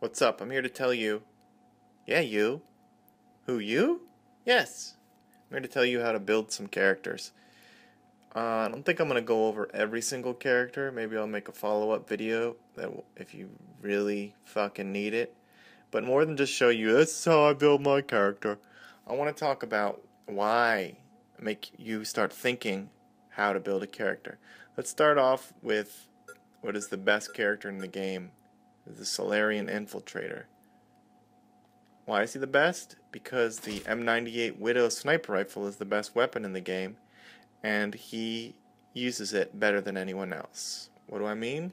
What's up? I'm here to tell you. Yeah, you. Who, you? Yes. I'm here to tell you how to build some characters. I don't think I'm going to go over every single character. Maybe I'll make a follow-up video that if you really fucking need it. But more than just show you, this is how I build my character. I want to talk about why make you start thinking how to build a character. Let's start off with what is the best character in the game. The Salarian Infiltrator. Why is he the best? Because the M98 Widow sniper rifle is the best weapon in the game, and he uses it better than anyone else. What do I mean?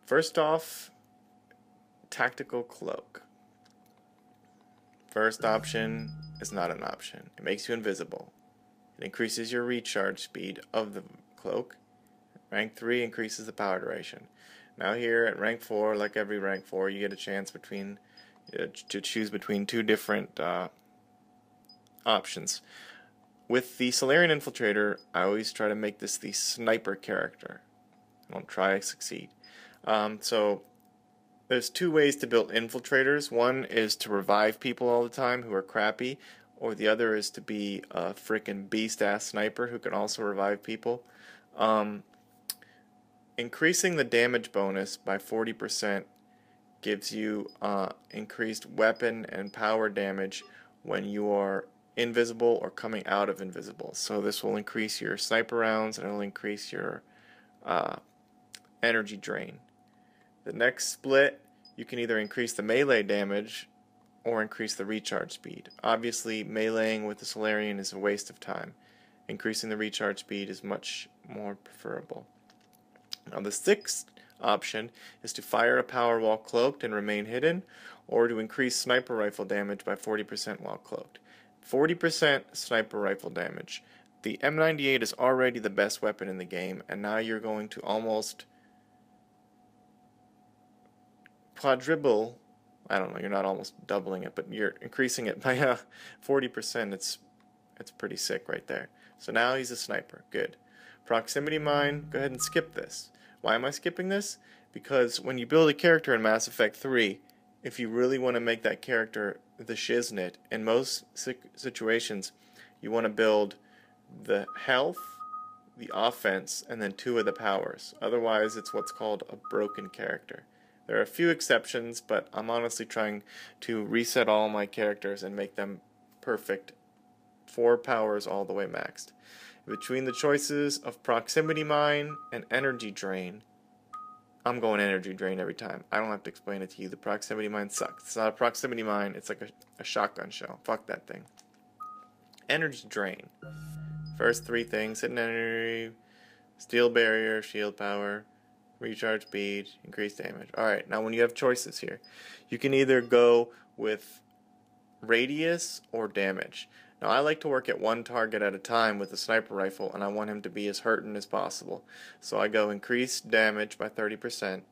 First off, Tactical Cloak. First option is not an option. It makes you invisible. It increases your recharge speed of the cloak. Rank 3 increases the power duration. Now here at rank 4, like every rank 4, you get a chance to choose between two different options. With the Salarian Infiltrator, I always try to make this the sniper character. I don't try to succeed. So there's two ways to build infiltrators. One is to revive people all the time who are crappy, or the other is to be a frickin' beast-ass sniper who can also revive people. Increasing the damage bonus by 40% gives you increased weapon and power damage when you are invisible or coming out of invisible. So this will increase your sniper rounds and it will increase your energy drain. The next split, you can either increase the melee damage or increase the recharge speed. Obviously, meleeing with the Salarian is a waste of time. Increasing the recharge speed is much more preferable. Now the sixth option is to fire a power while cloaked and remain hidden, or to increase sniper rifle damage by 40% while cloaked. 40% sniper rifle damage. The M98 is already the best weapon in the game, and now you're going to almost quadruple. I don't know, you're not almost doubling it, but you're increasing it by 40%. It's pretty sick right there. So now he's a sniper. Good. Proximity mine, go ahead and skip this. Why am I skipping this? Because when you build a character in Mass Effect 3, if you really want to make that character the shiznit, in most situations, you want to build the health, the offense, and then two of the powers. Otherwise, it's what's called a broken character. There are a few exceptions, but I'm honestly trying to reset all my characters and make them perfect. 4 powers all the way maxed. Between the choices of proximity mine and energy drain, I'm going energy drain every time. I don't have to explain it to you. The proximity mine sucks. It's not a proximity mine. It's like a shotgun shell. Fuck that thing. Energy drain. First 3 things: hidden energy, steel barrier, shield power, recharge speed, increased damage. Alright, now when you have choices here, you can either go with radius or damage. Now I like to work at one target at a time with a sniper rifle, and I want him to be as hurting as possible. So I go increase damage by 30%,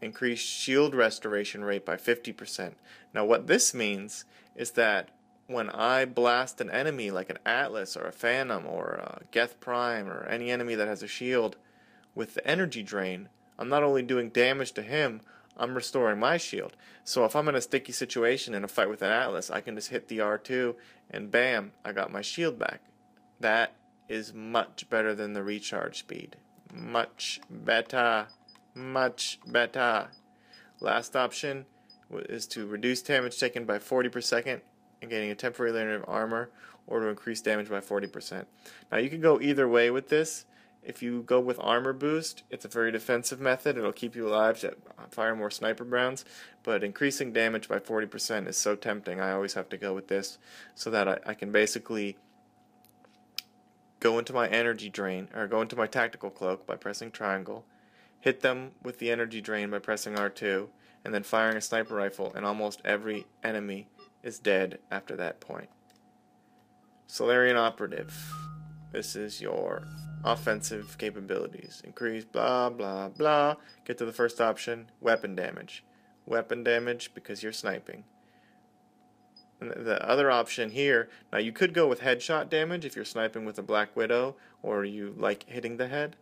increase shield restoration rate by 50%. Now what this means is that when I blast an enemy like an Atlas or a Phantom or a Geth Prime or any enemy that has a shield with the energy drain, I'm not only doing damage to him, I'm restoring my shield. So if I'm in a sticky situation in a fight with an Atlas, I can just hit the R2 and bam, I got my shield back. That is much better than the recharge speed. Much better. Much better. Last option is to reduce damage taken by 40 per second and gaining a temporary layer of armor, or to increase damage by 40%. Now you can go either way with this. If you go with armor boost, it's a very defensive method. It'll keep you alive to fire more sniper rounds, but increasing damage by 40% is so tempting. I always have to go with this so that I can basically go into my energy drain, or go into my tactical cloak by pressing triangle, hit them with the energy drain by pressing R2, and then firing a sniper rifle, and almost every enemy is dead after that point. Salarian Operative. This is your offensive capabilities. Increase blah blah blah. Get to the first option, weapon damage. Weapon damage because you're sniping. And the other option here, now you could go with headshot damage if you're sniping with a Black Widow or you like hitting the head,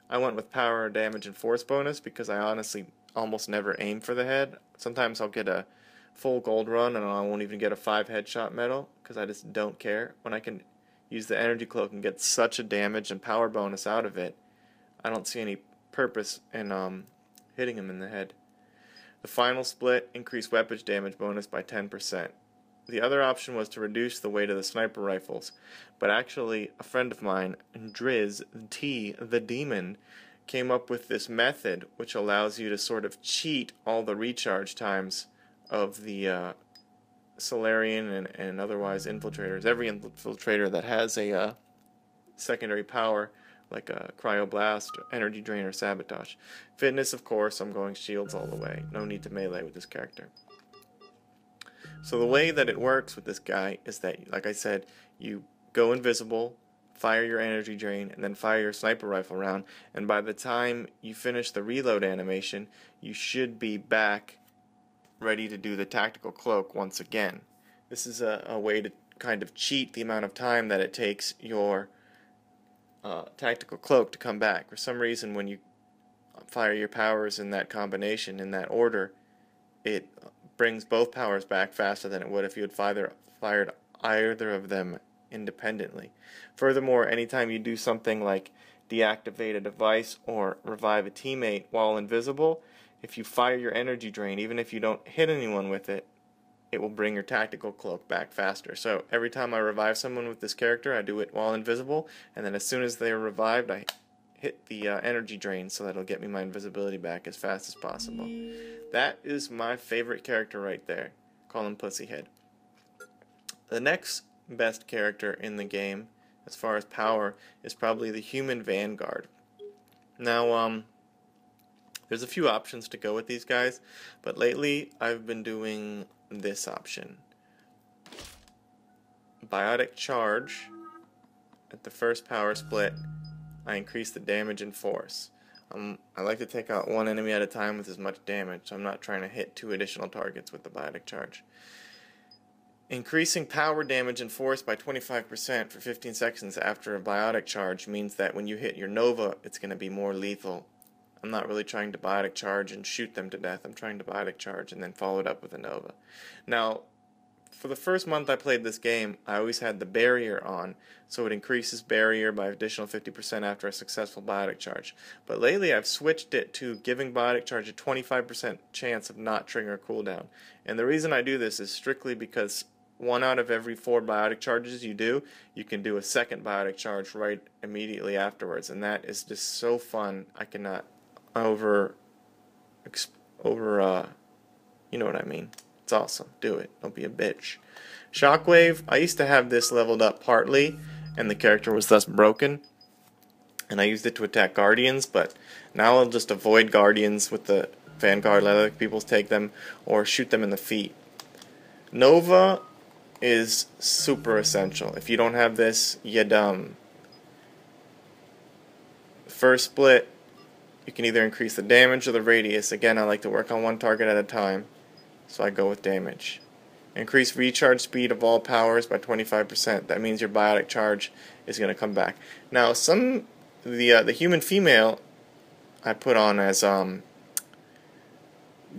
I went with power, damage, and force bonus because I honestly almost never aim for the head. Sometimes I'll get a full gold run and I won't even get a 5 headshot medal because I just don't care. When I can use the energy cloak and get such a damage and power bonus out of it, I don't see any purpose in hitting him in the head. The final split increased weapons damage bonus by 10%. The other option was to reduce the weight of the sniper rifles, but actually a friend of mine, Driz T the Demon, came up with this method which allows you to sort of cheat all the recharge times of the Solarian and otherwise infiltrators. Every infiltrator that has a secondary power like a cryoblast, energy drain, or sabotage. Fitness, of course, I'm going shields all the way. No need to melee with this character. So the way that it works with this guy is that, like I said, you go invisible, fire your energy drain, and then fire your sniper rifle round, and by the time you finish the reload animation, you should be back ready to do the tactical cloak once again. This is a way to kind of cheat the amount of time that it takes your tactical cloak to come back. For some reason, when you fire your powers in that combination, in that order, it brings both powers back faster than it would if you had fired either of them independently. Furthermore, anytime you do something like deactivate a device or revive a teammate while invisible, if you fire your energy drain, even if you don't hit anyone with it, it will bring your tactical cloak back faster. So every time I revive someone with this character, I do it while invisible, and then as soon as they are revived, I hit the energy drain so that it'll get me my invisibility back as fast as possible. That is my favorite character right there. Call him Pussyhead. The next best character in the game, as far as power, is probably the Human Vanguard. Now, there's a few options to go with these guys, but lately I've been doing this option. Biotic Charge. At the first power split, I increase the damage and force. I like to take out one enemy at a time with as much damage, so I'm not trying to hit 2 additional targets with the Biotic Charge. Increasing power damage and force by 25% for 15 seconds after a Biotic Charge means that when you hit your Nova, it's going to be more lethal. I'm not really trying to Biotic Charge and shoot them to death. I'm trying to Biotic Charge and then follow it up with a Nova. Now, for the first month I played this game, I always had the barrier on, so it increases barrier by additional 50% after a successful Biotic Charge. But lately I've switched it to giving Biotic Charge a 25% chance of not triggering a cooldown. And the reason I do this is strictly because 1 out of every 4 Biotic Charges you do, you can do a second Biotic Charge right immediately afterwards. And that is just so fun. I cannot you know what I mean. It's awesome. Do it. Don't be a bitch. Shockwave, I used to have this leveled up partly, and the character was thus broken. And I used it to attack Guardians, but now I'll just avoid Guardians with the Vanguard, let other people take them, or shoot them in the feet. Nova is super essential. If you don't have this, you're dumb. First split, you can either increase the damage or the radius. Again, I like to work on one target at a time, so I go with damage. Increase recharge speed of all powers by 25%. That means your Biotic Charge is going to come back. Now, the human female I put on as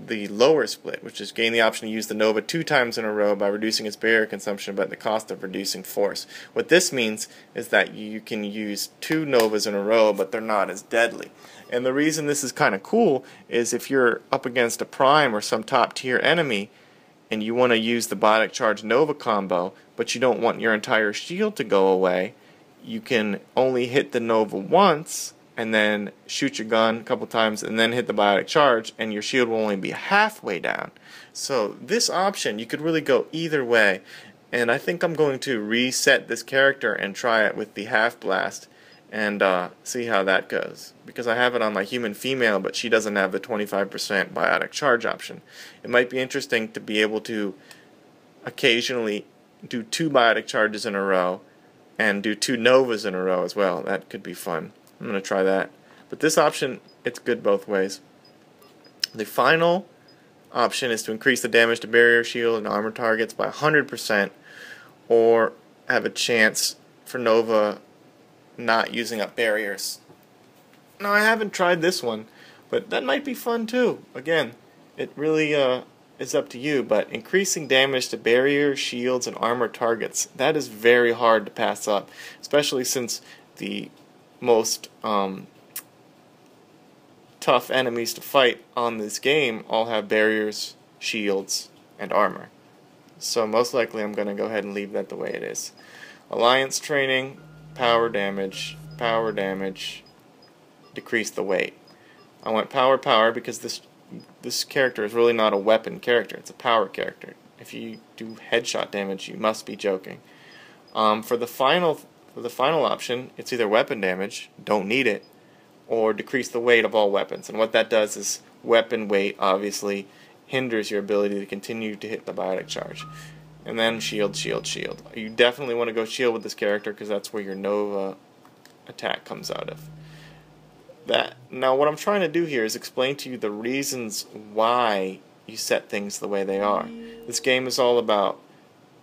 the lower split, which is gain the option to use the Nova 2 times in a row by reducing its barrier consumption but at the cost of reducing force. What this means is that you can use 2 Novas in a row, but they're not as deadly. And the reason this is kind of cool is if you're up against a Prime or some top tier enemy and you want to use the Biotic Charge Nova combo, but you don't want your entire shield to go away, you can only hit the Nova once and then shoot your gun a couple times and then hit the Biotic Charge, and your shield will only be halfway down. So this option, you could really go either way, and I think I'm going to reset this character and try it with the Half Blast and see how that goes, because I have it on my human female, but she doesn't have the 25% Biotic Charge option. It might be interesting to be able to occasionally do 2 Biotic Charges in a row and do 2 Novas in a row as well. That could be fun. I'm going to try that. But this option, it's good both ways. The final option is to increase the damage to barrier, shield, and armor targets by 100%, or have a chance for Nova not using up barriers. Now, I haven't tried this one, but that might be fun too. Again, it really is up to you, but increasing damage to barrier, shields, and armor targets, that is very hard to pass up, especially since the most tough enemies to fight on this game all have barriers, shields, and armor. So most likely I'm going to go ahead and leave that the way it is. Alliance training, power damage, decrease the weight. I want power because this character is really not a weapon character, it's a power character. If you do headshot damage, you must be joking. For the final option, it's either weapon damage, don't need it, or decrease the weight of all weapons. And what that does is weapon weight obviously hinders your ability to continue to hit the biotic charge. And then shield. You definitely want to go shield with this character because that's where your Nova attack comes out of. Now what I'm trying to do here is explain to you the reasons why you set things the way they are. This game is all about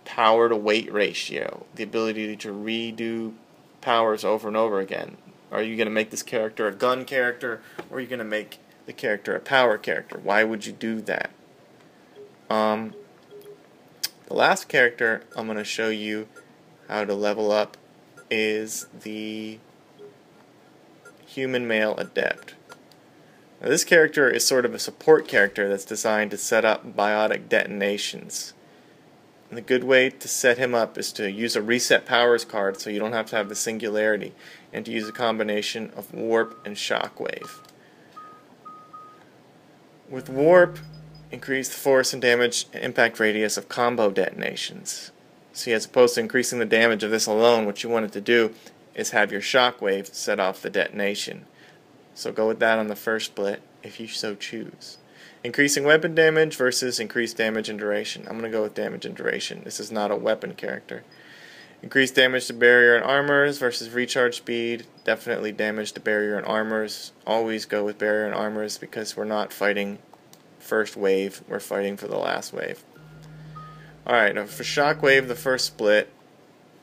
power to weight ratio, the ability to redo powers over and over again. Are you going to make this character a gun character, or are you going to make the character a power character? Why would you do that? The last character I'm going to show you how to level up is the Human Male Adept. Now, this character is sort of a support character that's designed to set up biotic detonations. And the good way to set him up is to use a reset powers card so you don't have to have the singularity, and to use a combination of warp and shockwave. With warp, increase the force and damage and impact radius of combo detonations. See, as opposed to increasing the damage of this alone, what you want it to do is have your shockwave set off the detonation. So go with that on the first split if you so choose. Increasing weapon damage versus increased damage and duration. I'm going to go with damage and duration. This is not a weapon character. Increased damage to barrier and armors versus recharge speed. Definitely damage to barrier and armors. Always go with barrier and armors because we're not fighting first wave, we're fighting for the last wave. Alright, now for shockwave, the first split,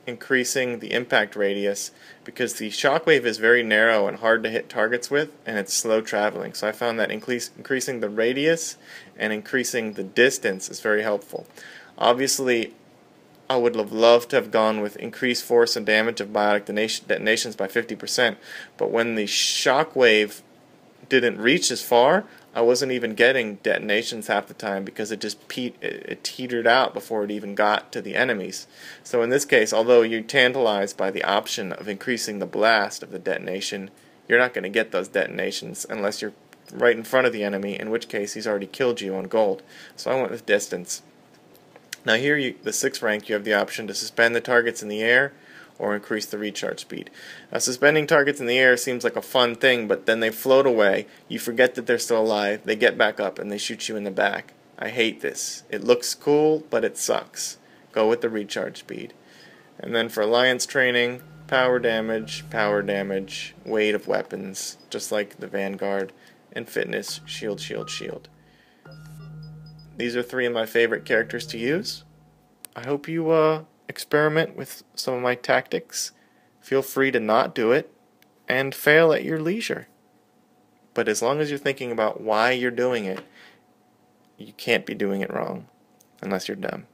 increasing the impact radius because the shockwave is very narrow and hard to hit targets with, and it's slow traveling. So I found that increasing the radius and increasing the distance is very helpful. Obviously, I would have loved to have gone with increased force and damage of biotic detonations by 50%, but when the shockwave didn't reach as far, I wasn't even getting detonations half the time because it just it teetered out before it even got to the enemies. So in this case, although you're tantalized by the option of increasing the blast of the detonation, you're not going to get those detonations unless you're right in front of the enemy, in which case he's already killed you on gold. So I went with distance. Now here, the 6th rank, you have the option to suspend the targets in the air or increase the recharge speed. Now, suspending targets in the air seems like a fun thing, but then they float away, you forget that they're still alive, they get back up, and they shoot you in the back. I hate this. It looks cool, but it sucks. Go with the recharge speed. And then for alliance training, power damage, weight of weapons, just like the Vanguard, and fitness, shield. These are 3 of my favorite characters to use. I hope you experiment with some of my tactics. Feel free to not do it and fail at your leisure. But as long as you're thinking about why you're doing it, you can't be doing it wrong unless you're dumb.